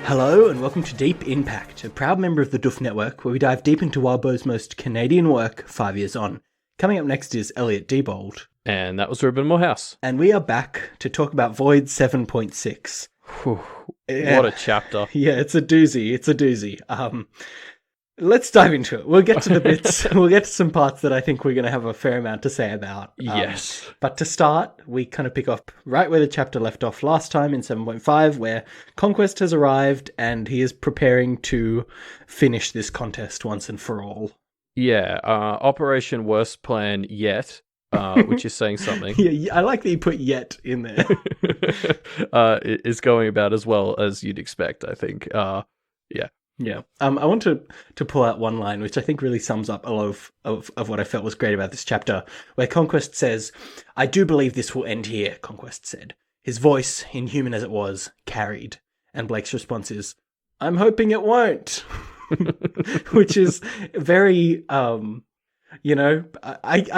Hello and welcome to Deep in Pact, a proud member of the Doof Network, where we dive deep into Wildbow's most Canadian work 5 years on. Coming up next is Elliot Diebold. And that was Ruben Morehouse. And we are back to talk about Void 7.6. What a chapter. Yeah, it's a doozy. Let's dive into it. We'll get to the bits. We'll get to some parts that I think we're going to have a fair amount to say about. Yes. But to start, we kind of pick up right where the chapter left off last time in 7.5, where Conquest has arrived and he is preparing to finish this contest once and for all. Yeah, Operation Worst Plan Yet, which is saying something. Yeah, I like that you put yet in there. Is going about as well as you'd expect, I think. Yeah. I want to pull out one line, which I think really sums up a lot of what I felt was great about this chapter, where Conquest says, "I do believe this will end here," Conquest said. His voice, inhuman as it was, carried. And Blake's response is, "I'm hoping it won't." Which is very, I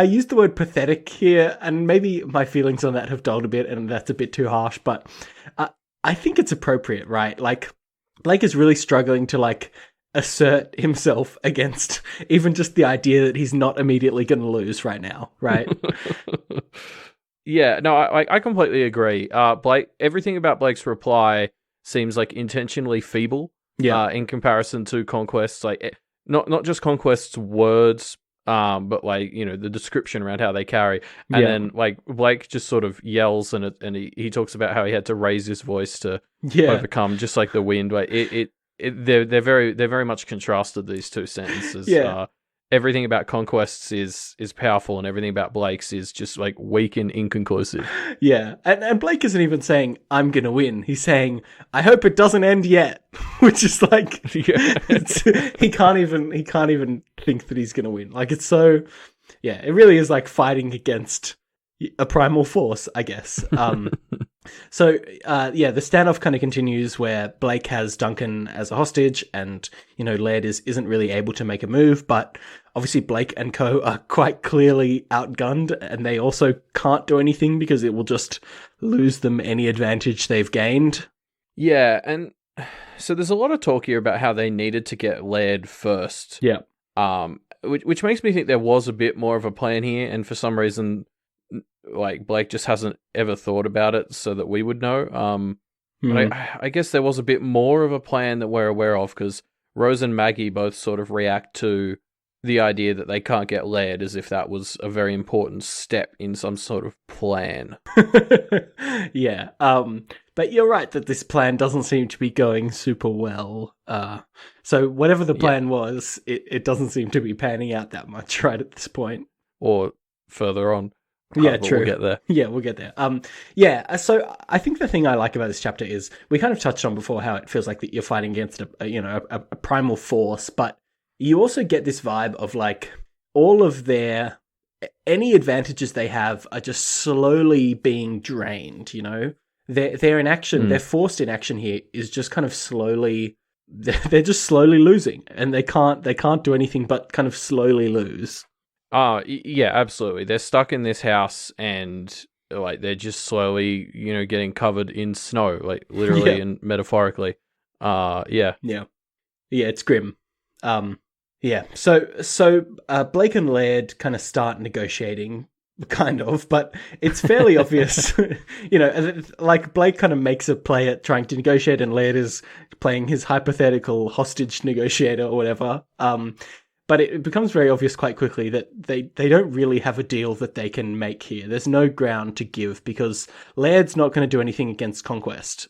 used the word pathetic here, and maybe my feelings on that have dulled a bit, and that's a bit too harsh, but I think it's appropriate, right? Like, Blake is really struggling to, assert himself against even just the idea that he's not immediately going to lose right now, right? Yeah, no, I completely agree. Everything about Blake's reply seems intentionally feeble. Yeah. In comparison to Conquest's, not just Conquest's words, but the description around how they carry, and then Blake just sort of yells and he talks about how he had to raise his voice to overcome, just like the wind. They're very much contrasted, these two sentences. Yeah. Everything about Conquest's is powerful, and everything about Blake's is just weak and inconclusive. Yeah, and Blake isn't even saying "I'm gonna win." He's saying, "I hope it doesn't end yet," which is he can't even think that he's gonna win. It's so, yeah, it really is like fighting against a primal force, I guess. So, the standoff kind of continues where Blake has Duncan as a hostage, and, Laird isn't really able to make a move, but obviously Blake and co are quite clearly outgunned, and they also can't do anything because it will just lose them any advantage they've gained. Yeah, and so there's a lot of talk here about how they needed to get Laird first. Yeah. Which makes me think there was a bit more of a plan here, and for some reason, Blake just hasn't ever thought about it so that we would know. But I guess there was a bit more of a plan that we're aware of, because Rose and Maggie both sort of react to the idea that they can't get Laird as if that was a very important step in some sort of plan. Yeah. But you're right that this plan doesn't seem to be going super well. So whatever the plan was, it doesn't seem to be panning out that much right at this point. Or further on. Yeah, true. We'll get there. Yeah, we'll get there. So I think the thing I like about this chapter is, we kind of touched on before how it feels like that you're fighting against a primal force, but you also get this vibe of all of any advantages they have are just slowly being drained, They're in action, they're forced in action here is just kind of slowly, they're just slowly losing, and they can't do anything but kind of slowly lose. Yeah, absolutely. They're stuck in this house, and they're just slowly, getting covered in snow, literally and metaphorically. Yeah, it's grim. So Blake and Laird kind of start negotiating, kind of, but it's fairly obvious, Blake kind of makes a play at trying to negotiate, and Laird is playing his hypothetical hostage negotiator or whatever. But it becomes very obvious quite quickly that they don't really have a deal that they can make here. There's no ground to give, because Laird's not going to do anything against Conquest.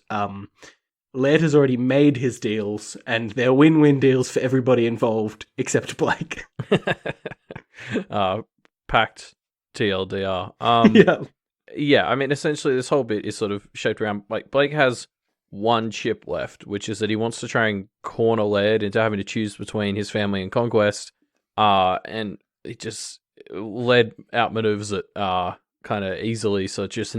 Laird has already made his deals, and they're win-win deals for everybody involved except Blake. Pact TLDR. Yeah, I mean, essentially this whole bit is sort of shaped around, Blake has one chip left, which is that he wants to try and corner Laird into having to choose between his family and Conquest, and it just Laird outmaneuvers it kind of easily, so it just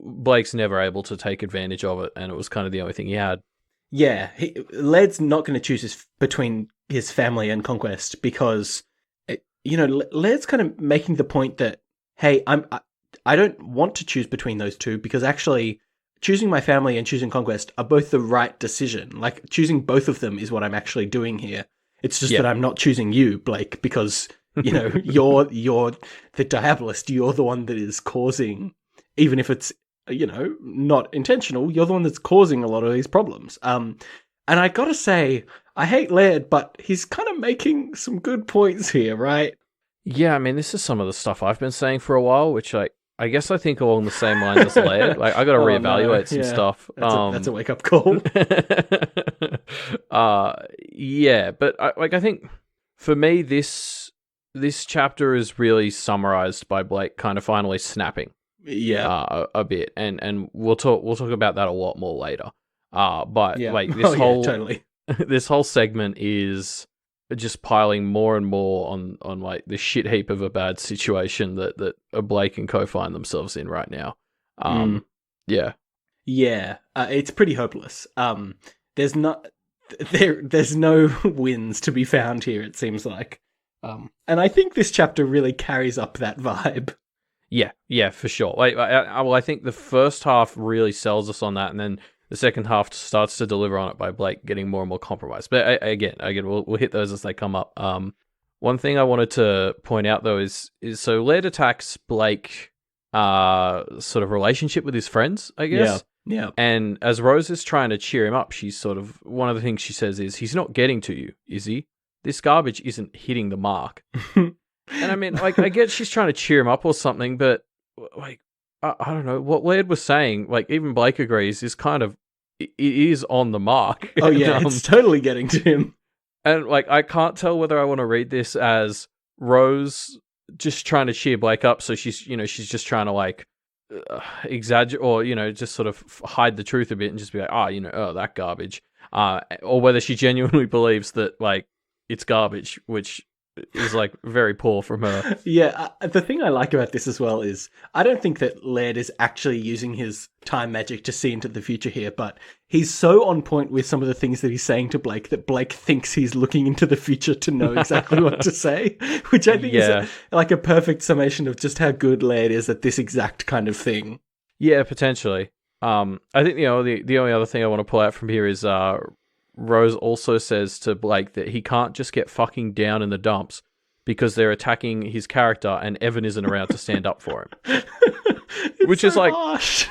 Blake's never able to take advantage of it, and it was kind of the only thing he had. Yeah, Laird's not going to choose between his family and Conquest, because Laird's kind of making the point that, hey, I don't want to choose between those two, because actually choosing my family and choosing Conquest are both the right decision. Like, choosing both of them is what I'm actually doing here. It's just that I'm not choosing you, Blake, because, you know, you're the Diabolist. You're the one that is causing, even if it's, you know, not intentional, you're the one that's causing a lot of these problems. And I gotta say, I hate Laird, but he's kind of making some good points here, right? Yeah, I mean, this is some of the stuff I've been saying for a while, which I guess I think along the same lines as Laird. Like, I got to reevaluate some stuff. That's a wake-up call. Yeah, but I think for me, this chapter is really summarized by Blake kind of finally snapping. Yeah, a bit, and we'll talk about that a lot more later. But like this totally. This whole segment is just piling more and more on like the shit heap of a bad situation that Blake and Co find themselves in right now. Yeah, it's pretty hopeless. There's no wins to be found here, it seems like. And I think this chapter really carries up that vibe. Yeah, for sure. Like, I think the first half really sells us on that, and then the second half starts to deliver on it by Blake getting more and more compromised. But again, we'll hit those as they come up. One thing I wanted to point out though is so Laird attacks Blake, sort of relationship with his friends, I guess. Yeah. And as Rose is trying to cheer him up, she's sort of, one of the things she says is, "He's not getting to you, is he? This garbage isn't hitting the mark." And I mean, like, I get she's trying to cheer him up or something, but like, I don't know what Laird was saying. Like, even Blake agrees is kind of, it is on the mark. Oh yeah, it's totally getting to him. And like, I can't tell whether I want to read this as Rose just trying to cheer Blake up, so she's just trying to like exaggerate, or just sort of hide the truth a bit and just be like, that garbage, or whether she genuinely believes that like it's garbage, which is like very poor from her. Yeah, the thing I like about this as well is I don't think that Laird is actually using his time magic to see into the future here, but he's so on point with some of the things that he's saying to Blake that Blake thinks he's looking into the future to know exactly what to say, which I think is like a perfect summation of just how good Laird is at this exact kind of thing. Yeah, potentially. I think the only other thing I want to pull out from here is Rose also says to Blake that he can't just get fucking down in the dumps because they're attacking his character and Evan isn't around to stand up for him. Which is like, harsh.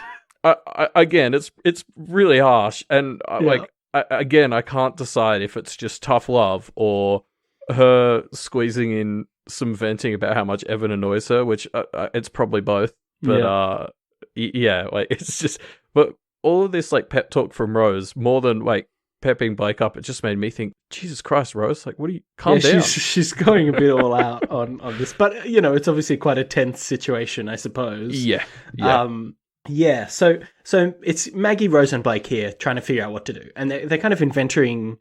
Again, it's really harsh. And I can't decide if it's just tough love or her squeezing in some venting about how much Evan annoys her, which it's probably both. But like, it's just, but all of this like pep talk from Rose, more than like pepping Blake up, it just made me think, Jesus Christ, Rose, like, what are you, calm down. She's going a bit all out on this, but it's obviously quite a tense situation, I suppose. Yeah. So it's Maggie, Rose, and Blake here trying to figure out what to do, and they're kind of inventorying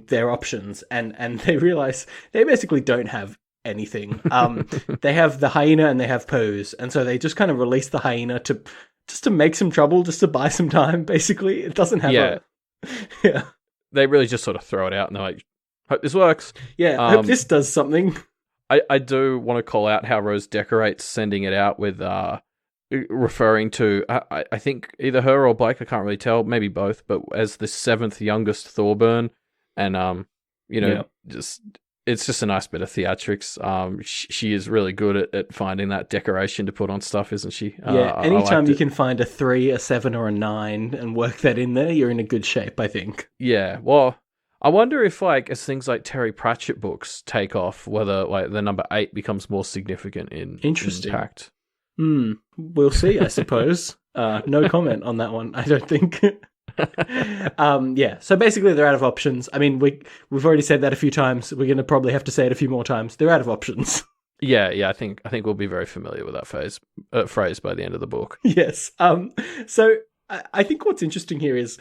their options, and they realize they basically don't have anything. They have the hyena and they have Pose, and so they just kind of release the hyena to make some trouble, just to buy some time. Basically, it doesn't have They really just sort of throw it out and they're like, hope this works. Yeah, hope this does something. I do want to call out how Rose decorates sending it out with referring to, I think either her or Blake, I can't really tell, maybe both, but as the 7th youngest Thorburn. And, it's just a nice bit of theatrics. She is really good at finding that decoration to put on stuff, isn't she? Anytime you can find a 3, a 7, or a 9 and work that in there, you're in a good shape, I think. Yeah, well, I wonder if, like, as things like Terry Pratchett books take off, whether, like, the number 8 becomes more significant in Pact. We'll see, I suppose. No comment on that one, I don't think. So basically they're out of options. I mean, we've already said that a few times. We're going to probably have to say it a few more times. They're out of options. Yeah, I think we'll be very familiar with that phrase by the end of the book. Yes. So I think what's interesting here is,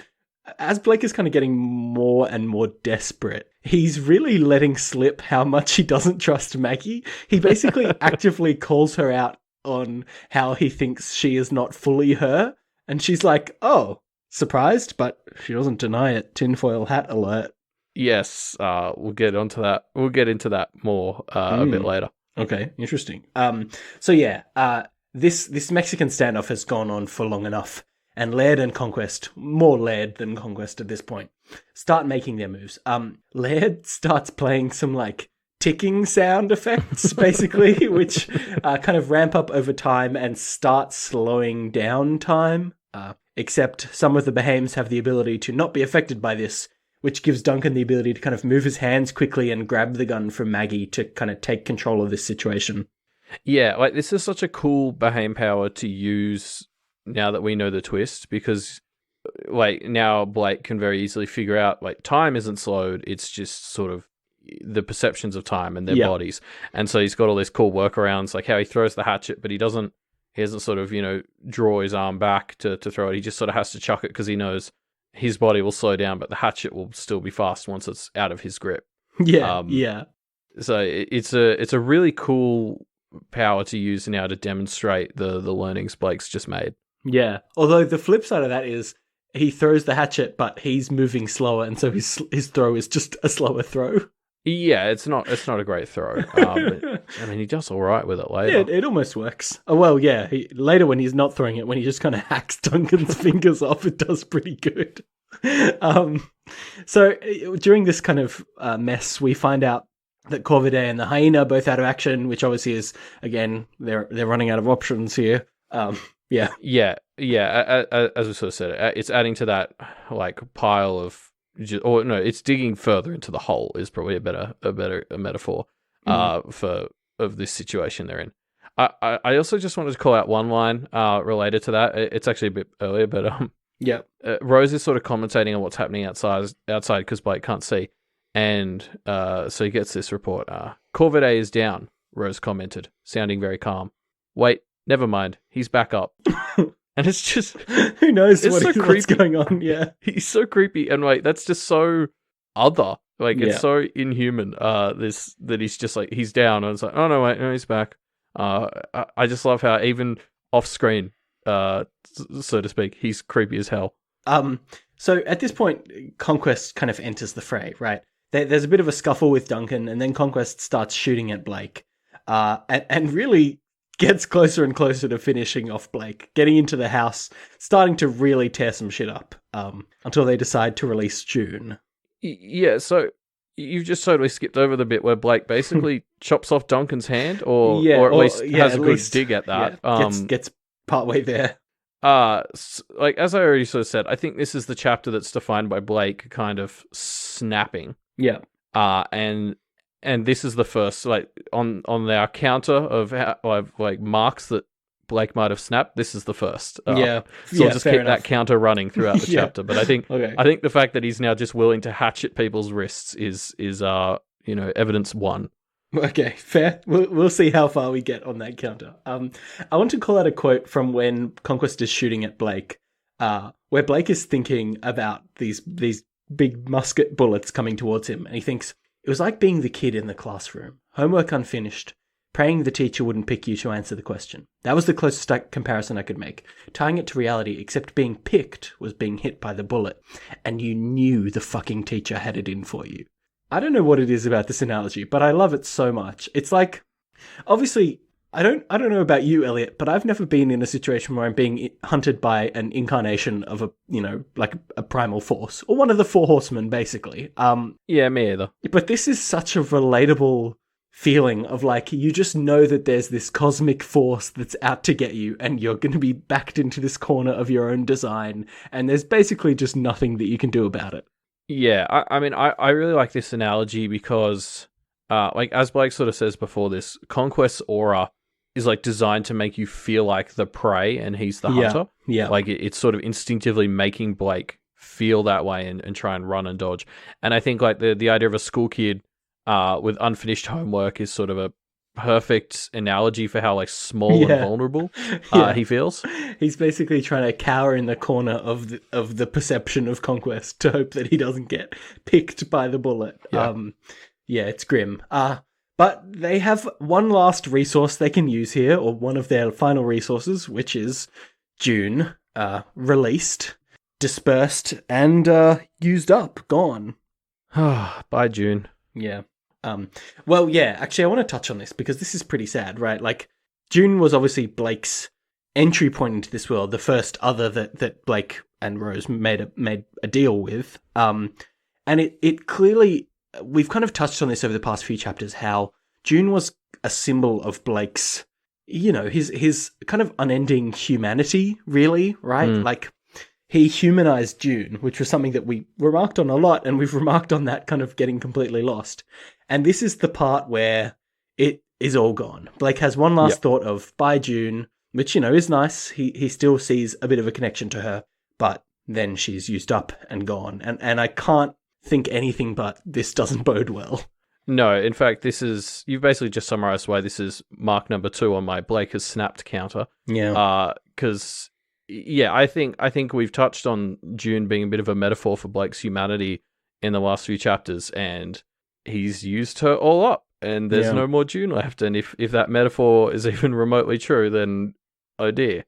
as Blake is kind of getting more and more desperate, he's really letting slip how much he doesn't trust Maggie. He basically actively calls her out on how he thinks she is not fully her, and she's like, "Oh, surprised?" But she doesn't deny it. Tinfoil hat alert. Yes, we'll get onto that. We'll get into that more a bit later. Okay, interesting. This Mexican standoff has gone on for long enough, and Laird and Conquest, more Laird than Conquest at this point, start making their moves. Laird starts playing some like ticking sound effects, basically, which kind of ramp up over time and start slowing down time. Except some of the Behames have the ability to not be affected by this, which gives Duncan the ability to kind of move his hands quickly and grab the gun from Maggie to kind of take control of this situation. Yeah, like this is such a cool Bahame power to use now that we know the twist, because like now Blake can very easily figure out like time isn't slowed, it's just sort of the perceptions of time and their bodies. And so he's got all these cool workarounds, like how he throws the hatchet, but he doesn't sort of, draw his arm back to throw it. He just sort of has to chuck it because he knows his body will slow down, but the hatchet will still be fast once it's out of his grip. Yeah. So it's a really cool power to use now to demonstrate the learnings Blake's just made. Yeah. Although the flip side of that is he throws the hatchet, but he's moving slower, and so his throw is just a slower throw. Yeah, it's not a great throw. I mean, he does all right with it later. Yeah, it almost works. Oh, well, yeah. Later when he's not throwing it, when he just kind of hacks Duncan's fingers off, it does pretty good. So during this kind of mess, we find out that Corvidae and the Hyena are both out of action, which obviously is, again, they're running out of options here. Yeah. As we sort of said, it's adding to that like pile of. Or no, it's digging further into the hole is probably a better metaphor of this situation they're in. I also just wanted to call out one line related to that. It's actually a bit earlier, but Rose is sort of commentating on what's happening outside because Blake can't see, and so he gets this report. Corvidae is down, Rose commented, sounding very calm. Wait, never mind, he's back up. And it's just... Who knows what's going on, yeah. He's so creepy, and like that's just so other. Like, it's so inhuman, that he's just like, he's down, and it's like, oh no, wait, no, he's back. I just love how even off-screen, so to speak, he's creepy as hell. So at this point, Conquest kind of enters the fray, right? There's a bit of a scuffle with Duncan, and then Conquest starts shooting at Blake, and really... gets closer and closer to finishing off Blake, getting into the house, starting to really tear some shit up, until they decide to release June. Yeah, so you've just totally skipped over the bit where Blake basically chops off Duncan's hand, or at least has a good dig at that. Gets partway there. Like, as I already sort of said, I think this is the chapter that's defined by Blake kind of snapping. Yeah. And this is the first, like, on our counter of like marks that Blake might have snapped. This is the first. So I'll just keep that counter running throughout the chapter. But I think the fact that he's now just willing to hatchet people's wrists is evidence one. Okay, fair. We'll see how far we get on that counter. I want to call out a quote from when Conquest is shooting at Blake, where Blake is thinking about these big musket bullets coming towards him, and he thinks, it was like being the kid in the classroom, homework unfinished, praying the teacher wouldn't pick you to answer the question. That was the closest comparison I could make. Tying it to reality, except being picked was being hit by the bullet, and you knew the fucking teacher had it in for you. I don't know what it is about this analogy, but I love it so much. It's like, obviously, I don't know about you, Elliot, but I've never been in a situation where I'm being hunted by an incarnation of like a primal force, or one of the four horsemen, basically. Yeah, me either. But this is such a relatable feeling of like, you just know that there's this cosmic force that's out to get you, and you're going to be backed into this corner of your own design, and there's basically just nothing that you can do about it. Yeah, I mean, I really like this analogy because, like, as Blake sort of says before this, Conquest's aura is like designed to make you feel like the prey and he's the hunter. Yeah. Like it's sort of instinctively making Blake feel that way and try and run and dodge. And I think like the idea of a school kid with unfinished homework is sort of a perfect analogy for how like small and vulnerable he feels. He's basically trying to cower in the corner of the perception of Conquest to hope that he doesn't get picked by the bullet. Yeah, it's grim. But they have one last resource they can use here, or one of their final resources, which is June, released, dispersed, and used up, gone. Bye, June. Yeah. Well, yeah, actually, I want to touch on this because this is pretty sad, right? Like, June was obviously Blake's entry point into this world, the first other that Blake and Rose made a deal with. And it clearly, we've kind of touched on this over the past few chapters, how June was a symbol of Blake's, his kind of unending humanity, really, right? Like, he humanized June, which was something that we remarked on a lot, and we've remarked on that kind of getting completely lost. And this is the part where it is all gone. Blake has one last thought of, bye, June, which, is nice. He still sees a bit of a connection to her, but then she's used up and gone. And I can't think anything but this doesn't bode well. No, in fact, you've basically just summarized why this is mark number 2 on my Blake has snapped counter. Yeah. Because, I think we've touched on June being a bit of a metaphor for Blake's humanity in the last few chapters, and he's used her all up, and there's no more June left. And if that metaphor is even remotely true, then oh dear.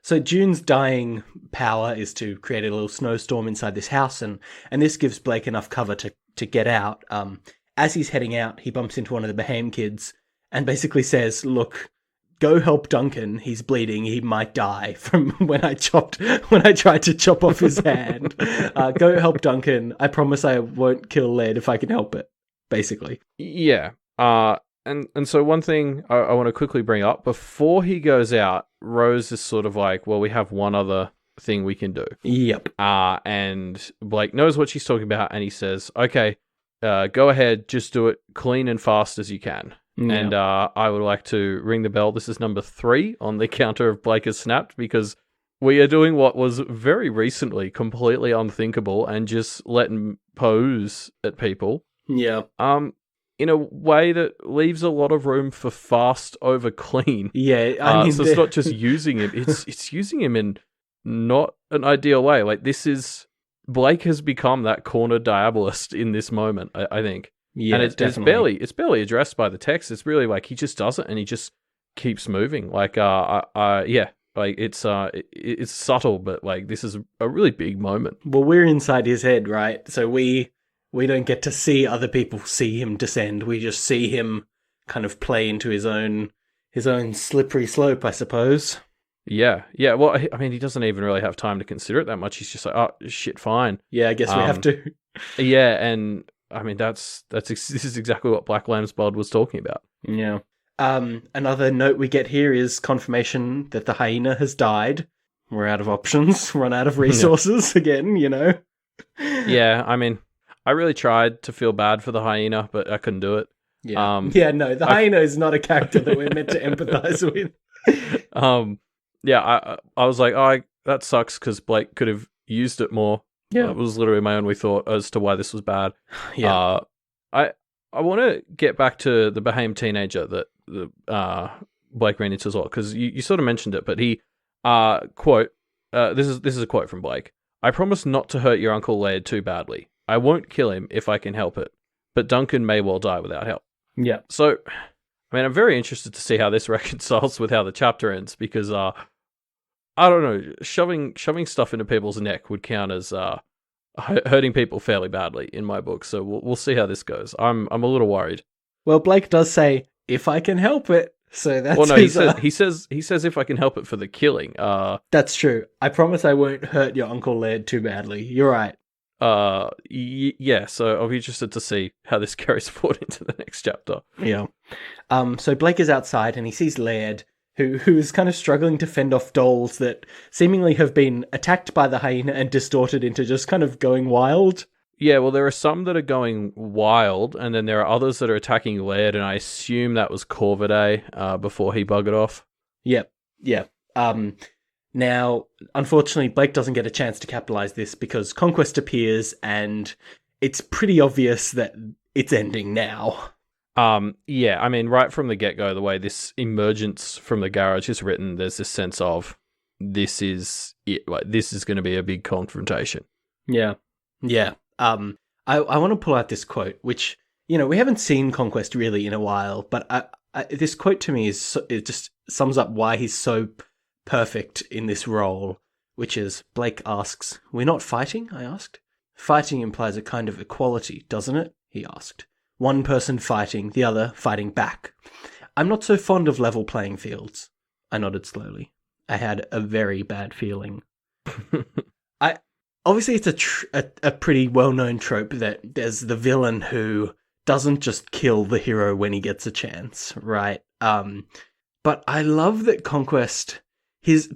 So June's dying power is to create a little snowstorm inside this house, and this gives Blake enough cover to get out. As he's heading out, he bumps into one of the Baham kids and basically says, look, go help Duncan. He's bleeding. He might die from when I tried to chop off his hand. Go help Duncan. I promise I won't kill Led if I can help it, basically. Yeah. And so one thing I want to quickly bring up, before he goes out, Rose is sort of like, well, we have one other thing we can do. Yep. And Blake knows what she's talking about, and he says, okay, go ahead, just do it clean and fast as you can. Yep. And I would like to ring the bell. This is number 3 on the counter of Blake has snapped, because we are doing what was very recently completely unthinkable and just letting pose at people. Yeah. In a way that leaves a lot of room for fast over clean. Yeah, I mean, so it's not just using him; it's using him in not an ideal way. Like, Blake has become that corner diabolist in this moment. I think. Yeah, and definitely. it's barely addressed by the text. It's really like he just does it and he just keeps moving. Like, like it's subtle, but like this is a really big moment. Well, we're inside his head, right? So we don't get to see other people see him descend. We just see him kind of play into his own slippery slope, I suppose. Yeah. Well, I mean, he doesn't even really have time to consider it that much. He's just like, oh, shit, fine. Yeah, I guess we have to. Yeah, and I mean, this is exactly what Black Lamb's Blood was talking about. Yeah. Another note we get here is confirmation that the hyena has died. We're out of options, run out of resources again, Yeah, I mean, I really tried to feel bad for the hyena, but I couldn't do it. Yeah. The hyena is not a character that we're meant to empathize with. I was like, oh, that sucks because Blake could have used it more. Yeah. It was literally my only thought as to why this was bad. Yeah. I want to get back to the Baham teenager that Blake ran into as well, because you sort of mentioned it, but he quote, this is a quote from Blake. I promise not to hurt your Uncle Laird too badly. I won't kill him if I can help it, but Duncan may well die without help. Yeah. So, I mean, I'm very interested to see how this reconciles with how the chapter ends, because I don't know, shoving stuff into people's neck would count as hurting people fairly badly in my book. So we'll see how this goes. I'm a little worried. Well, Blake does say, if I can help it. So that's he says if I can help it for the killing. That's true. I promise I won't hurt your Uncle Laird too badly. You're right. Yeah, so I'll be interested to see how this carries forward into the next chapter. Yeah. So Blake is outside and he sees Laird, who is kind of struggling to fend off dolls that seemingly have been attacked by the hyena and distorted into just kind of going wild. Yeah, well, there are some that are going wild, and then there are others that are attacking Laird, and I assume that was Corvidae before he buggered off. Yep. Yeah. Now, unfortunately, Blake doesn't get a chance to capitalize this because Conquest appears, and it's pretty obvious that it's ending now. Yeah, I mean, right from the get-go, the way this emergence from the garage is written, there's this sense of this is it. Like, this is going to be a big confrontation. Yeah. I want to pull out this quote, which, we haven't seen Conquest really in a while, but this quote to me it just sums up why he's so perfect in this role, which is, Blake asks, "We're not fighting?" I asked. "Fighting implies a kind of equality, doesn't it?" he asked. one person fighting, the other fighting back. I'm not so fond of level playing fields. I nodded slowly. I had a very bad feeling. Obviously it's a pretty well-known trope that there's the villain who doesn't just kill the hero when he gets a chance, right? But I love that Conquest, his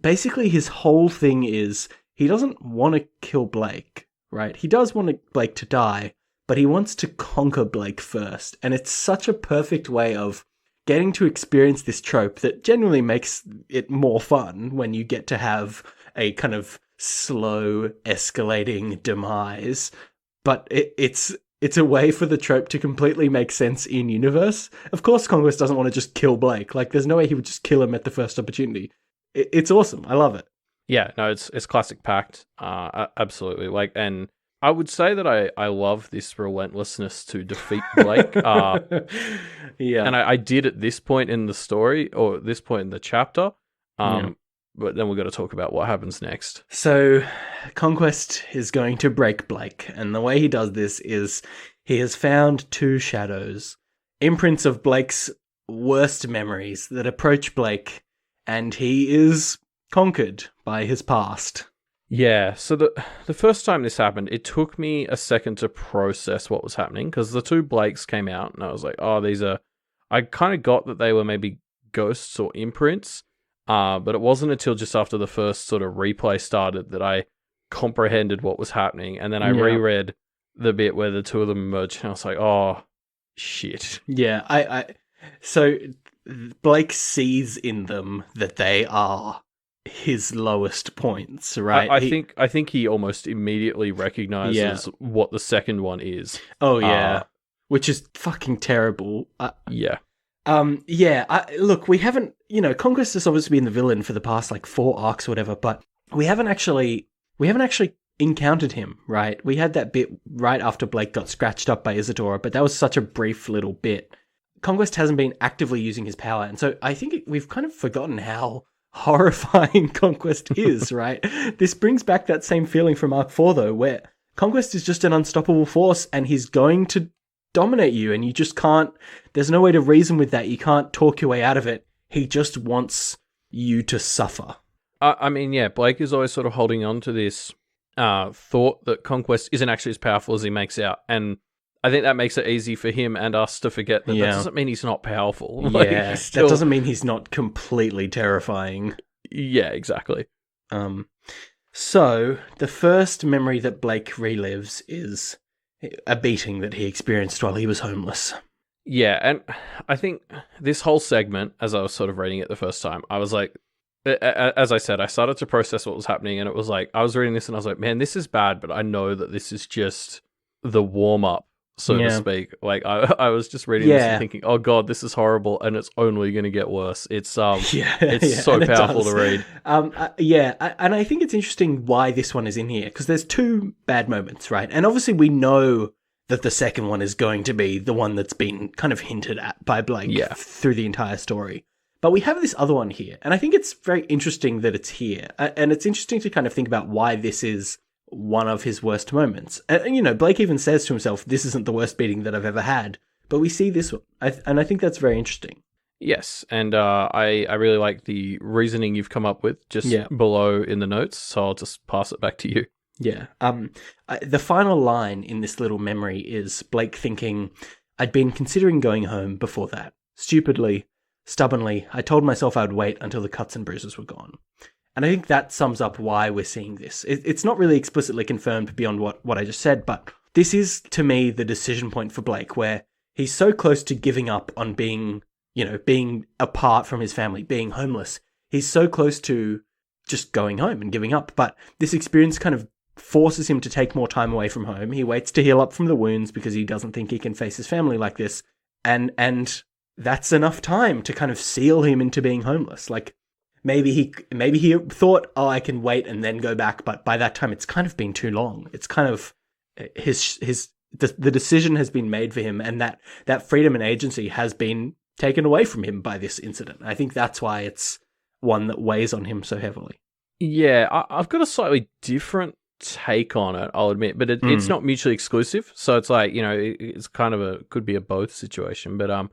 whole thing is he doesn't want to kill Blake, right? He does want Blake to die, but he wants to conquer Blake first. And it's such a perfect way of getting to experience this trope that genuinely makes it more fun when you get to have a kind of slow escalating demise. But it's a way for the trope to completely make sense in universe. Of course, Conquest doesn't want to just kill Blake. Like, there's no way he would just kill him at the first opportunity. It's awesome. I love it. Yeah, no, it's classic Pact. Absolutely. Like, and I would say that I love this relentlessness to defeat Blake. Yeah. And I did at this point in the story, or this point in the chapter. But then we've got to talk about what happens next. So, Conquest is going to break Blake, and the way he does this is he has found two shadows, imprints of Blake's worst memories that approach Blake, and he is conquered by his past. Yeah, so the first time this happened, it took me a second to process what was happening, because the two Blakes came out, and I was like, oh, these are... I kind of got that they were maybe ghosts or imprints, but it wasn't until just after the first sort of replay started that I comprehended what was happening, and then I reread the bit where the two of them emerged, and I was like, oh, shit. Yeah, so Blake sees in them that they are his lowest points, right? I think he almost immediately recognizes what the second one is. Oh, yeah. Which is fucking terrible. Yeah. Look, we haven't, Conquest has obviously been the villain for the past, 4 arcs or whatever, but we haven't actually encountered him, right? We had that bit right after Blake got scratched up by Isadora, but that was such a brief little bit. Conquest hasn't been actively using his power, and so I think we've kind of forgotten how horrifying Conquest is, right? This brings back that same feeling from Arc 4, though, where Conquest is just an unstoppable force, and he's going to dominate you, and you just can't... There's no way to reason with that. You can't talk your way out of it. He just wants you to suffer. I mean, yeah, Blake is always sort of holding on to this thought that Conquest isn't actually as powerful as he makes out, and I think that makes it easy for him and us to forget that that doesn't mean he's not powerful. Yeah, that doesn't mean he's not completely terrifying. Yeah, exactly. So, the first memory that Blake relives is a beating that he experienced while he was homeless. Yeah, and I think this whole segment, as I was sort of reading it the first time, I was like, as I said, I started to process what was happening, and it was like, I was reading this and I was like, man, this is bad, but I know that this is just the warm-up, so to speak. Like, I was just reading this and thinking, oh god, this is horrible, and it's only going to get worse. It's so powerful to read. And I think it's interesting why this one is in here, because there's two bad moments, right? And obviously we know that the second one is going to be the one that's been kind of hinted at by Blake through the entire story. But we have this other one here, and I think it's very interesting that it's here. And it's interesting to kind of think about why this is one of his worst moments. And, Blake even says to himself, this isn't the worst beating that I've ever had. But we see this one, and I think that's very interesting. Yes, and I really like the reasoning you've come up with just below in the notes, so I'll just pass it back to you. Yeah. The final line in this little memory is Blake thinking, I'd been considering going home before that. Stupidly, stubbornly, I told myself I'd wait until the cuts and bruises were gone. And I think that sums up why we're seeing this. It's not really explicitly confirmed beyond what I just said, but this is, to me, the decision point for Blake, where he's so close to giving up on being apart from his family, being homeless. He's so close to just going home and giving up. But this experience kind of forces him to take more time away from home. He waits to heal up from the wounds because he doesn't think he can face his family like this. And that's enough time to kind of seal him into being homeless. Like, maybe he thought, oh, I can wait and then go back, but by that time it's kind of been too long. It's kind of the decision has been made for him, and that freedom and agency has been taken away from him by this incident. I think that's why it's one that weighs on him so heavily. Yeah, I've got a slightly different take on it, I'll admit, but it's not mutually exclusive. So it's like, it's kind of could be a both situation. But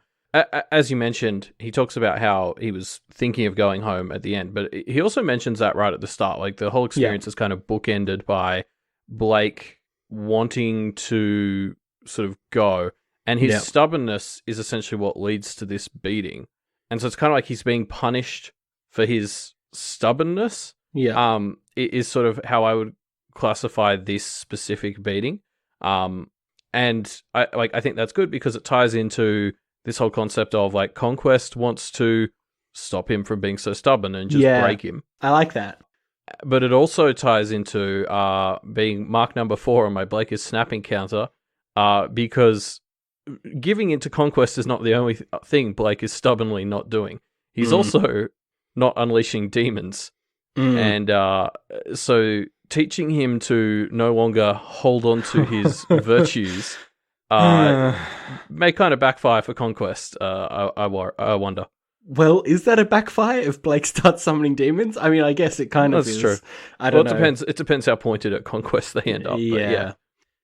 as you mentioned, he talks about how he was thinking of going home at the end, but he also mentions that right at the start. Like the whole experience is kind of bookended by Blake wanting to sort of go, and his stubbornness is essentially what leads to this beating. And so it's kind of like he's being punished for his stubbornness. Yeah. It is sort of how I would classify this specific beating. And I think that's good because it ties into this whole concept of like Conquest wants to stop him from being so stubborn and just break him. I like that. But it also ties into being mark number 4 on my Blake is snapping counter, because giving into Conquest is not the only thing Blake is stubbornly not doing. He's also not unleashing demons. And so teaching him to no longer hold on to his virtues may kind of backfire for Conquest, I wonder. Well, is that a backfire if Blake starts summoning demons? I mean, I guess it kind of is. That's true. I don't know. It depends how pointed at Conquest they end up. Yeah.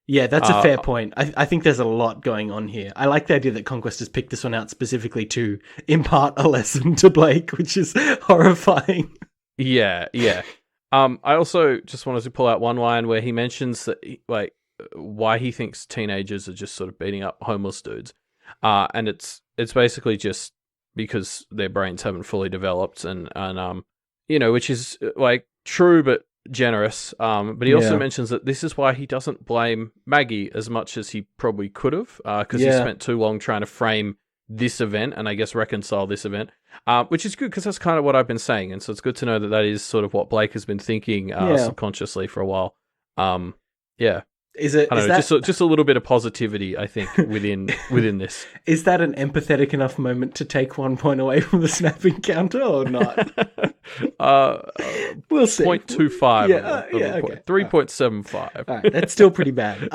Yeah, that's a fair point. I think there's a lot going on here. I like the idea that Conquest has picked this one out specifically to impart a lesson to Blake, which is horrifying. Yeah. I also just wanted to pull out one line where he mentions that, why he thinks teenagers are just sort of beating up homeless dudes. And it's basically just because their brains haven't fully developed and which is like true but generous. But he also mentions that this is why he doesn't blame Maggie as much as he probably could have, because he spent too long trying to frame this event and I guess reconcile this event, which is good because that's kind of what I've been saying. And so it's good to know that is sort of what Blake has been thinking subconsciously for a while. Is it? I don't know, just a little bit of positivity, I think, within this. Is that an empathetic enough moment to take 1 point away from the snapping counter, or not? We'll see. 0.25. Okay. 3.75. All right, that's still pretty bad.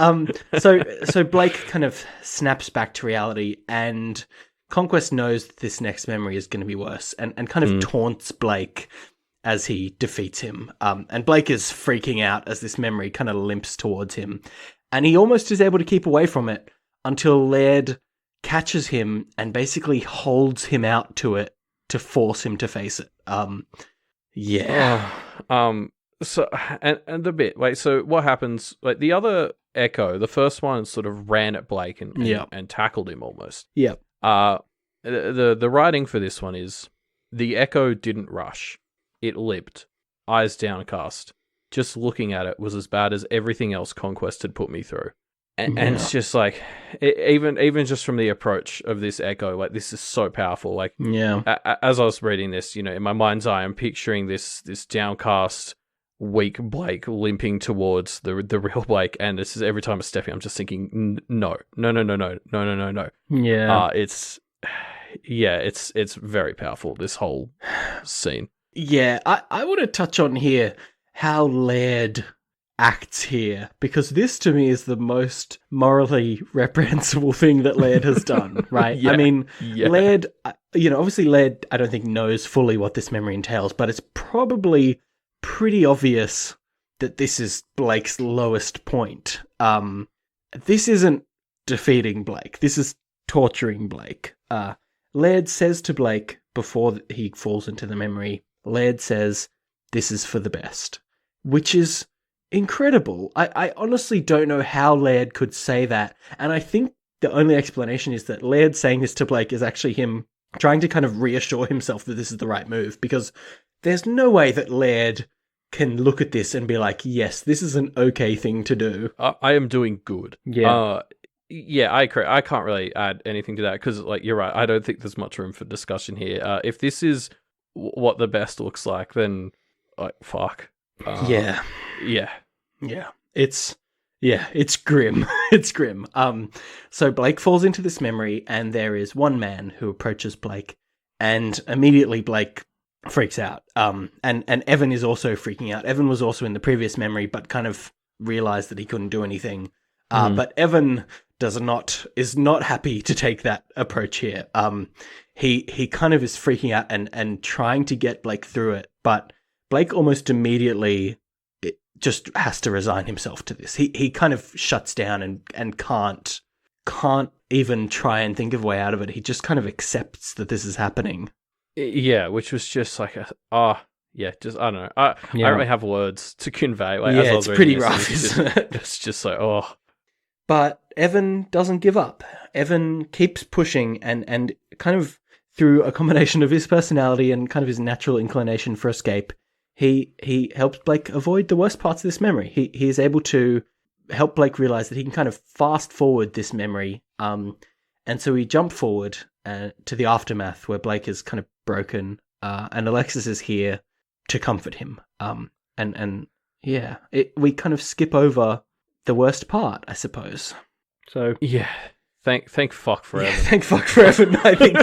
So Blake kind of snaps back to reality, and Conquest knows that this next memory is going to be worse, and kind of taunts Blake as he defeats him. And Blake is freaking out as this memory kind of limps towards him. And he almost is able to keep away from it until Laird catches him and basically holds him out to it to force him to face it. So, and the bit, so what happens, the other Echo, the first one sort of ran at Blake and tackled him almost. Yeah. The writing for this one is the Echo didn't rush. It limped, eyes downcast. Just looking at it was as bad as everything else Conquest had put me through. And it's just even just from the approach of this Echo, this is so powerful. As I was reading this, in my mind's eye, I'm picturing this downcast, weak Blake limping towards the real Blake. And this is every time I'm stepping, I'm just thinking, no. Yeah. It's very powerful, this whole scene. Yeah, I want to touch on here how Laird acts here, because this to me is the most morally reprehensible thing that Laird has done, right? Laird, obviously Laird, I don't think knows fully what this memory entails, but it's probably pretty obvious that this is Blake's lowest point. This isn't defeating Blake. This is torturing Blake. Laird says to Blake before he falls into the memory, Laird says, "This is for the best," which is incredible. I honestly don't know how Laird could say that. And I think the only explanation is that Laird saying this to Blake is actually him trying to kind of reassure himself that this is the right move, because there's no way that Laird can look at this and be like, yes, this is an okay thing to do. I am doing good. Yeah. I agree. I can't really add anything to that because, you're right. I don't think there's much room for discussion here. If this is what the best looks like, then fuck. Yeah. It's grim. It's grim. So Blake falls into this memory, and there is one man who approaches Blake, and immediately Blake freaks out. And Evan is also freaking out. Evan was also in the previous memory, but kind of realized that he couldn't do anything. But Evan is not happy to take that approach here. He kind of is freaking out and trying to get Blake through it, but Blake almost immediately just has to resign himself to this. He kind of shuts down and can't even try and think of a way out of it. He just kind of accepts that this is happening. Yeah, which was just like just I don't know. I don't really have words to convey. Like, as I was it's pretty reading rough, isn't it? It's just like, oh. But Evan doesn't give up. Evan keeps pushing and kind of through a combination of his personality and kind of his natural inclination for escape, he helps Blake avoid the worst parts of this memory. He is able to help Blake realize that he can kind of fast forward this memory. And so we jump forward to the aftermath where Blake is kind of broken, and Alexis is here to comfort him. We kind of skip over the worst part, I suppose. So yeah, thank fuck for Evan. Thank fuck for Evan, I think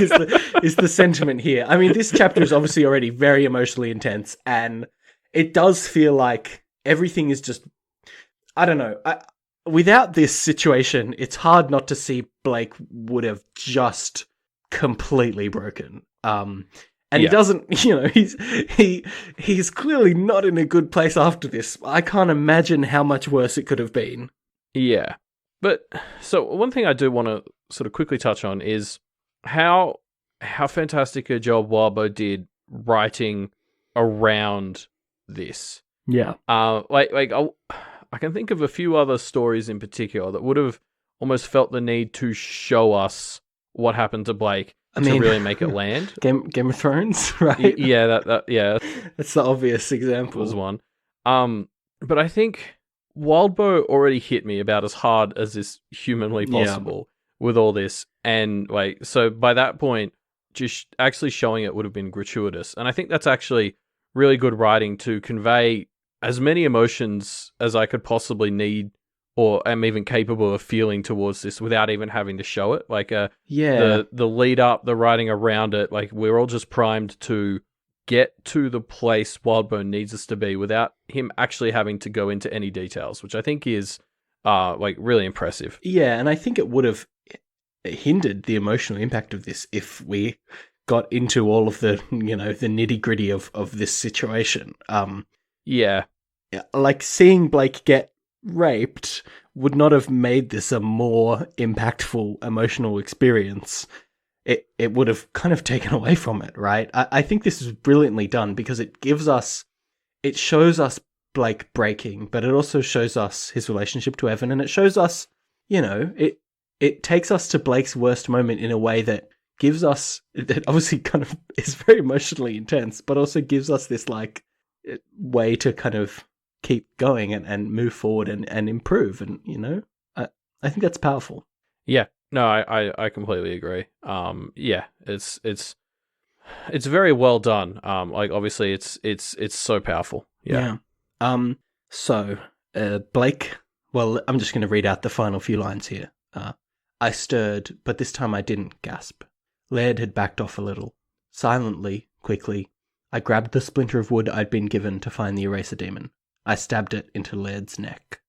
is the sentiment here. I mean, this chapter is obviously already very emotionally intense, and it does feel like everything is just, I don't know. Without this situation, it's hard not to see Blake would have just completely broken. And he doesn't, he's clearly not in a good place after this. I can't imagine how much worse it could have been. Yeah. But, so one thing I do want to sort of quickly touch on is how fantastic a job Wildbow did writing around this. Yeah. I can think of a few other stories in particular that would have almost felt the need to show us what happened to Blake to really make it land. Game of Thrones, right? Yeah, that's the obvious example. Was one. But I think Wildbow already hit me about as hard as is humanly possible with all this, and so by that point, just actually showing it would have been gratuitous, and I think that's actually really good writing to convey as many emotions as I could possibly need or am even capable of feeling towards this without even having to show it. The lead up, the writing around it, we're all just primed to get to the place Wildbow needs us to be without him actually having to go into any details, which I think is really impressive. Yeah, and I think it would have hindered the emotional impact of this if we got into all of the, the nitty-gritty of this situation. Yeah. Like seeing Blake get raped would not have made this a more impactful emotional experience. It would have kind of taken away from it, right? I think this is brilliantly done because it shows us Blake breaking, but it also shows us his relationship to Evan, and it shows us, it takes us to Blake's worst moment in a way that gives us, that obviously kind of is very emotionally intense, but also gives us this way to kind of keep going and move forward and improve, and I think that's powerful. Yeah. No, I completely agree. It's very well done. Obviously it's so powerful. Yeah. So Blake, well, I'm just going to read out the final few lines here. I stirred, but this time I didn't gasp. Laird had backed off a little. Silently, quickly, I grabbed the splinter of wood I'd been given to find the eraser demon. I stabbed it into Laird's neck.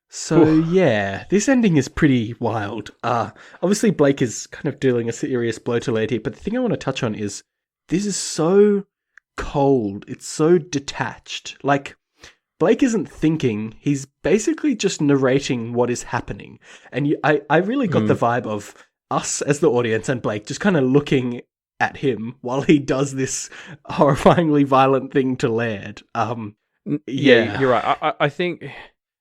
This ending is pretty wild. Obviously Blake is kind of dealing a serious blow to Laird here, but the thing I want to touch on is this is so cold. It's so detached. Blake isn't thinking. He's basically just narrating what is happening. And I really got the vibe of us as the audience and Blake just kind of looking at him while he does this horrifyingly violent thing to Laird. Yeah, you're right. I think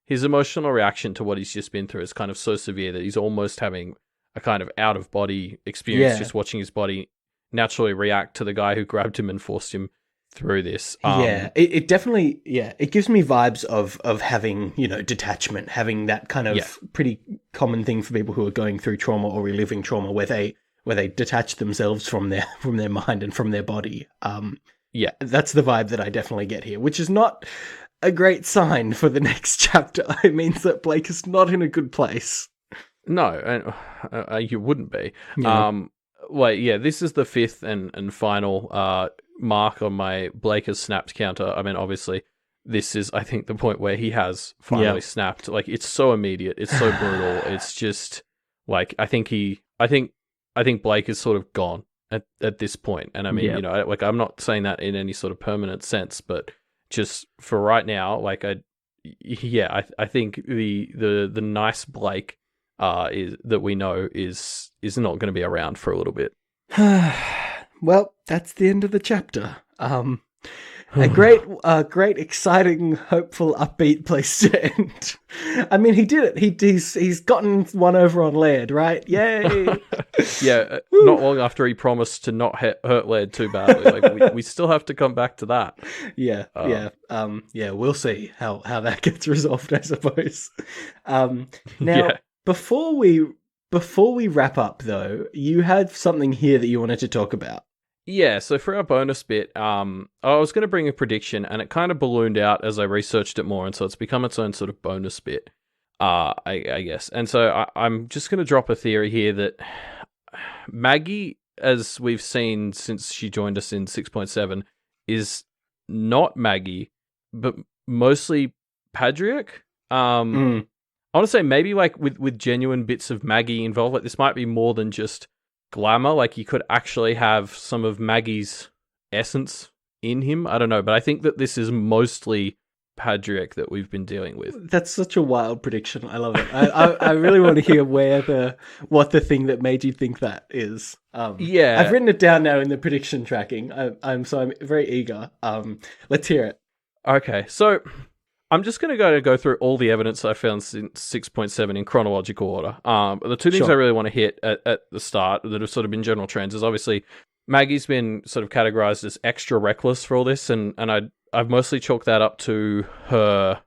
his emotional reaction to what he's just been through is kind of so severe that he's almost having a kind of out-of-body experience, just watching his body naturally react to the guy who grabbed him and forced him through this. It definitely, it gives me vibes of having, detachment, having that kind of pretty common thing for people who are going through trauma or reliving trauma where they detach themselves from their mind and from their body. That's the vibe that I definitely get here, which is not a great sign for the next chapter. It means that Blake is not in a good place. No, and you wouldn't be. Yeah. This is the fifth and final mark on my Blake has snapped counter. I mean, obviously, this is, I think, the point where he has finally snapped. It's so immediate. It's so brutal. It's just, I think Blake is sort of gone at this point. And I mean, I'm not saying that in any sort of permanent sense, but just for right now, like I think the nice Blake is that we know is not going to be around for a little bit. Well, that's the end of the chapter. A great, exciting, hopeful, upbeat place to end. I mean, he did it. He's gotten one over on Laird, right? Yay! Yeah, not long after he promised to not hurt Laird too badly. Like we still have to come back to that. Yeah. We'll see how that gets resolved, I suppose. Now, before we wrap up, though, you had something here that you wanted to talk about. Yeah, so for our bonus bit, I was going to bring a prediction, and it kind of ballooned out as I researched it more, and so it's become its own sort of bonus bit, I guess. And so I'm just going to drop a theory here that Maggie, as we've seen since she joined us in 6.7, is not Maggie, but mostly Padrick. I want to say maybe like with genuine bits of Maggie involved. Like this might be more than just glamour. Like you could actually have some of Maggie's essence in him. I don't know, but I think that this is mostly Padrick that we've been dealing with. That's such a wild prediction. I love it. I really want to hear what the thing that made you think that is. Yeah, I've written it down now in the prediction tracking. I'm very eager. Let's hear it. Okay, so I'm just going to go through all the evidence I found since 6.7 in chronological order. The two things I really want to hit at the start that have sort of been general trends is obviously Maggie's been sort of categorized as extra reckless for all this, and I've mostly chalked that up to her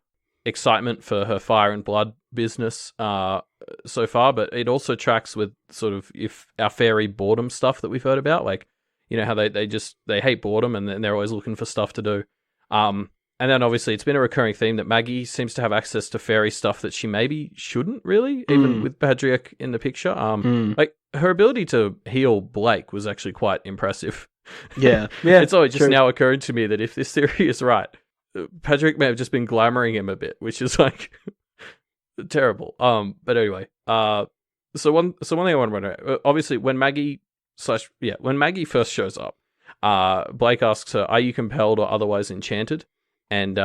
excitement for her fire and blood business so far, but it also tracks with sort of if our fairy boredom stuff that we've heard about, like, you know, how they hate boredom and they're always looking for stuff to do. And then obviously it's been a recurring theme that Maggie seems to have access to fairy stuff that she maybe shouldn't really, even with Padrick in the picture. Like her ability to heal Blake was actually quite impressive. Yeah. It's always just now occurring to me that if this theory is right, Padrick may have just been glamoring him a bit, which is like terrible. But anyway, so one thing I want to know, obviously when Maggie first shows up, Blake asks her, "Are you compelled or otherwise enchanted?" And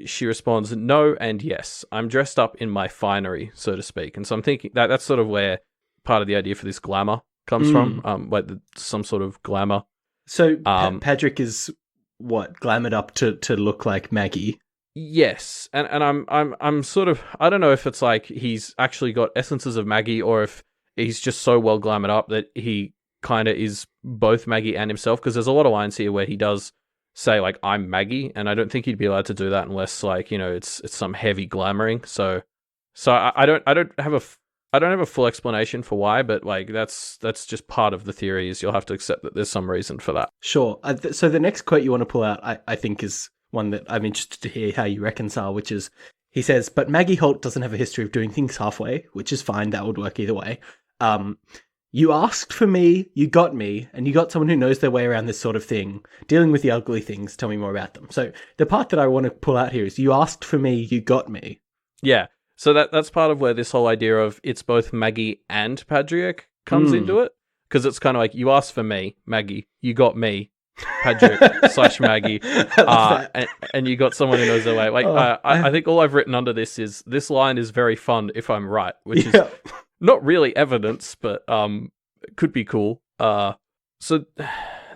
she responds, "No and yes. I'm dressed up in my finery, so to speak." And so I'm thinking that's sort of where part of the idea for this glamour comes from, like some sort of glamour. So Padrick is what, glamoured up to look like Maggie? Yes, and I'm sort of, I don't know if it's like he's actually got essences of Maggie or if he's just so well glamoured up that he kind of is both Maggie and himself. Because there's a lot of lines here where he does say like I'm Maggie, and I don't think he'd be allowed to do that unless like, you know, it's some heavy glamouring. So I don't have a full explanation for why, but like that's just part of the theory. Is you'll have to accept that there's some reason for that. Sure. So the next quote you want to pull out, I think, is one that I'm interested to hear how you reconcile, which is he says, "But Maggie Holt doesn't have a history of doing things halfway," which is fine. That would work either way. "You asked for me, you got me, and you got someone who knows their way around this sort of thing. Dealing with the ugly things, tell me more about them." So the part that I want to pull out here is you asked for me, you got me. Yeah. So that's part of where this whole idea of it's both Maggie and Padrick comes into it. Because it's kind of like, you asked for me, Maggie, you got me, Padrick / Maggie, and you got someone who knows their way. Like, I think all I've written under this is, this line is very fun if I'm right, which is not really evidence, but it could be cool. So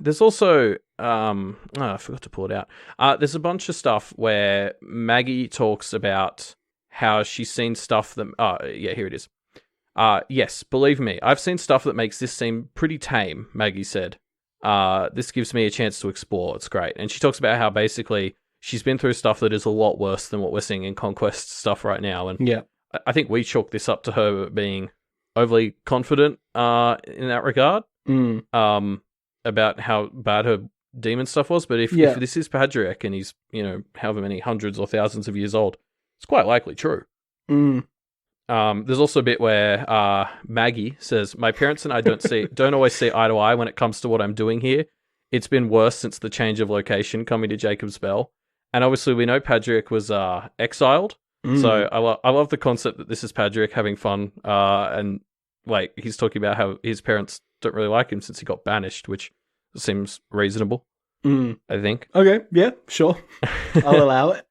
there's also, I forgot to pull it out. There's a bunch of stuff where Maggie talks about how she's seen stuff that... here it is. "Yes, believe me, I've seen stuff that makes this seem pretty tame," Maggie said. "This gives me a chance to explore. It's great." And she talks about how basically she's been through stuff that is a lot worse than what we're seeing in Conquest stuff right now. And I think we chalk this up to her being overly confident in that regard, about how bad her demon stuff was. But if this is Padrick and he's, you know, however many hundreds or thousands of years old, it's quite likely true. There's also a bit where Maggie says, "My parents and I don't always see eye to eye when it comes to what I'm doing here. It's been worse since the change of location coming to Jacob's Bell." And obviously we know Padrick was exiled. So I love the concept that this is Padrick having fun, and like he's talking about how his parents don't really like him since he got banished, which seems reasonable. I think. Okay, yeah, sure. I'll allow it.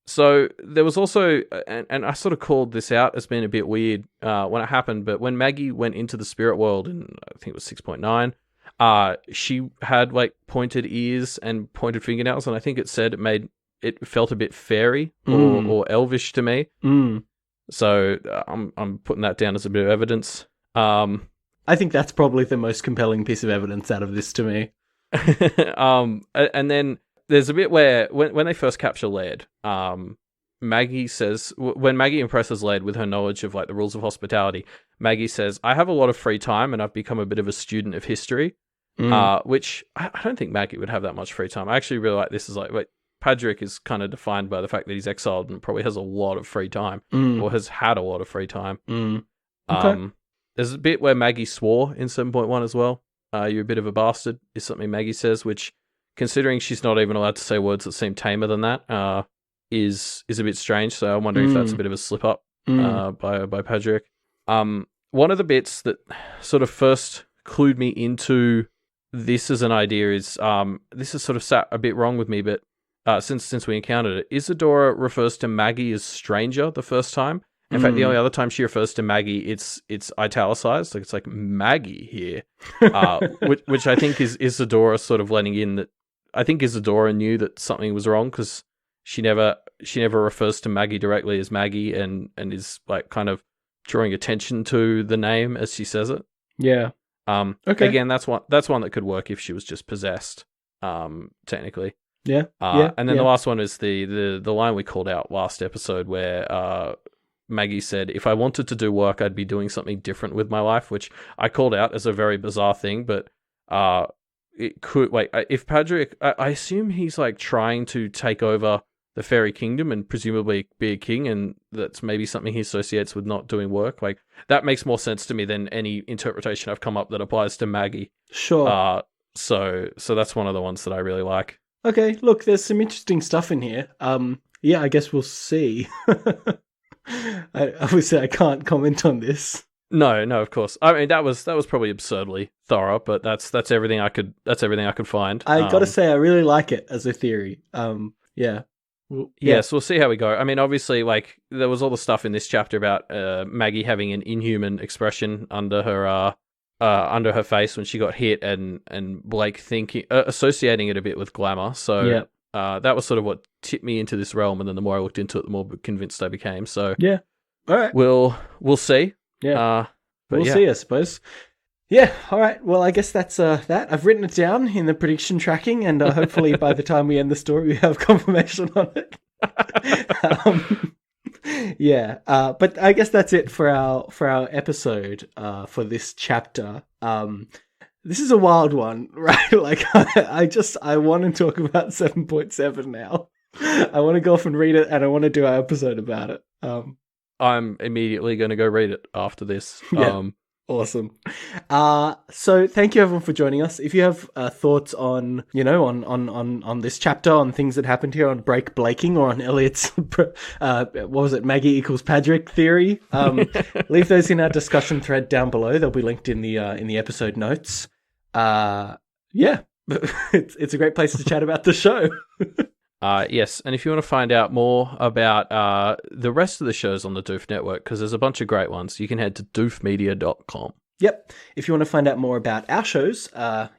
So there was also, and I sort of called this out as being a bit weird when it happened, but when Maggie went into the spirit world in, I think it was 6.9, she had like pointed ears and pointed fingernails, and I think it said it felt a bit fairy or elvish to me. So I'm putting that down as a bit of evidence. I think that's probably the most compelling piece of evidence out of this to me. And then there's a bit where when they first capture Laird, Maggie says, when Maggie impresses Laird with her knowledge of like the rules of hospitality, Maggie says, "I have a lot of free time and I've become a bit of a student of history," which I don't think Maggie would have that much free time. I actually really like this. Is like Padrick is kind of defined by the fact that he's exiled and probably has a lot of free time or has had a lot of free time. Okay. There's a bit where Maggie swore in 7.1 as well. "You're a bit of a bastard" is something Maggie says, which, considering she's not even allowed to say words that seem tamer than that, is a bit strange. So I'm wondering if that's a bit of a slip up by Padrick. One of the bits that sort of first clued me into this as an idea is this has sort of sat a bit wrong with me, but since we encountered it, Isadora refers to Maggie as stranger the first time. In fact, the only other time she refers to Maggie, it's italicized. Like it's like Maggie here, which I think is Isadora sort of letting in that. I think Isadora knew that something was wrong because she never refers to Maggie directly as Maggie and is like kind of drawing attention to the name as she says it. Yeah. Okay. Again, that's one that could work if she was just possessed. Technically. Yeah. And then the last one is the line we called out last episode where Maggie said, "If I wanted to do work, I'd be doing something different with my life," which I called out as a very bizarre thing, but it could, like, if Padrick, I assume he's like trying to take over the fairy kingdom and presumably be a king, and that's maybe something he associates with not doing work. Like, that makes more sense to me than any interpretation I've come up that applies to Maggie. Sure. So that's one of the ones that I really like. Okay, look, there's some interesting stuff in here. Yeah, I guess we'll see. Obviously, I can't comment on this. No, of course. I mean, that was probably absurdly thorough, but that's everything I could find. I gotta say, I really like it as a theory. Yeah. Yes, we'll see how we go. I mean, obviously, like, there was all the stuff in this chapter about Maggie having an inhuman expression under her face when she got hit, and Blake associating it a bit with glamour. So that was sort of what tipped me into this realm, and then the more I looked into it, the more convinced I became. So yeah, all right, we'll see. Yeah, we'll see, I suppose. Yeah, all right. Well, I guess that's that. I've written it down in the prediction tracking, and hopefully by the time we end the story, we have confirmation on it. But I guess that's it for our episode for this chapter. This is a wild one, right? Like, I want to talk about 7.7 now. I want to go off and read it, and I want to do our episode about it. I'm immediately going to go read it after this. Yeah. Awesome. So thank you everyone for joining us. If you have thoughts on, on this chapter, on things that happened here, on break blaking, or on Elliot's, what was it, Maggie equals Padrick theory, leave those in our discussion thread down below. They'll be linked in the episode notes. It's a great place to chat about the show. Yes, and if you want to find out more about the rest of the shows on the Doof Network, because there's a bunch of great ones, you can head to doofmedia.com. Yep. If you want to find out more about our shows,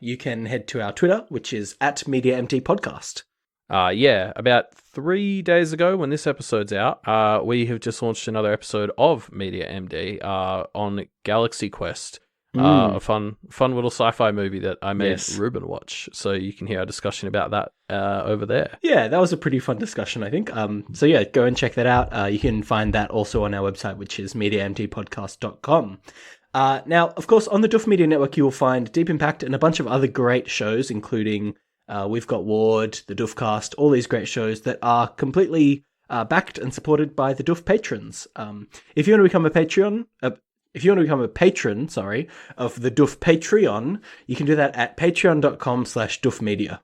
you can head to our Twitter, which is @MediaMTPodcast. About 3 days ago, when this episode's out, we have just launched another episode of Media MD on Galaxy Quest. A fun little sci-fi movie that I made Ruben watch, so you can hear our discussion about that over there. Yeah, that was a pretty fun discussion, I think. So yeah, go and check that out. You can find that also on our website, which is MediaMTPodcast.com. Now, of course, on the Doof Media Network, you will find Deep Impact and a bunch of other great shows, including We've Got Ward, the Doofcast, all these great shows that are completely backed and supported by the Doof patrons. If you want to become a patron of the Doof Patreon, you can do that at patreon.com/doofmedia.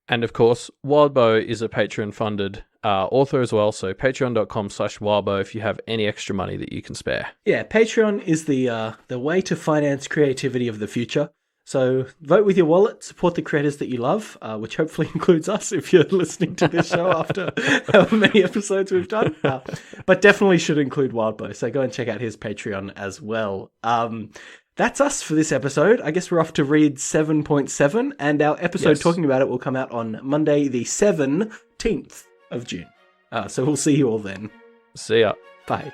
And of course, Wildbow is a Patreon-funded author as well, so patreon.com/Wildbow if you have any extra money that you can spare. Yeah, Patreon is the way to finance creativity of the future. So vote with your wallet, support the creators that you love, which hopefully includes us if you're listening to this show after however many episodes we've done. But definitely should include Wildbow, so go and check out his Patreon as well. That's us for this episode. I guess we're off to read 7.7, and our episode talking about it will come out on Monday the 17th of June. So we'll see you all then. See ya. Bye.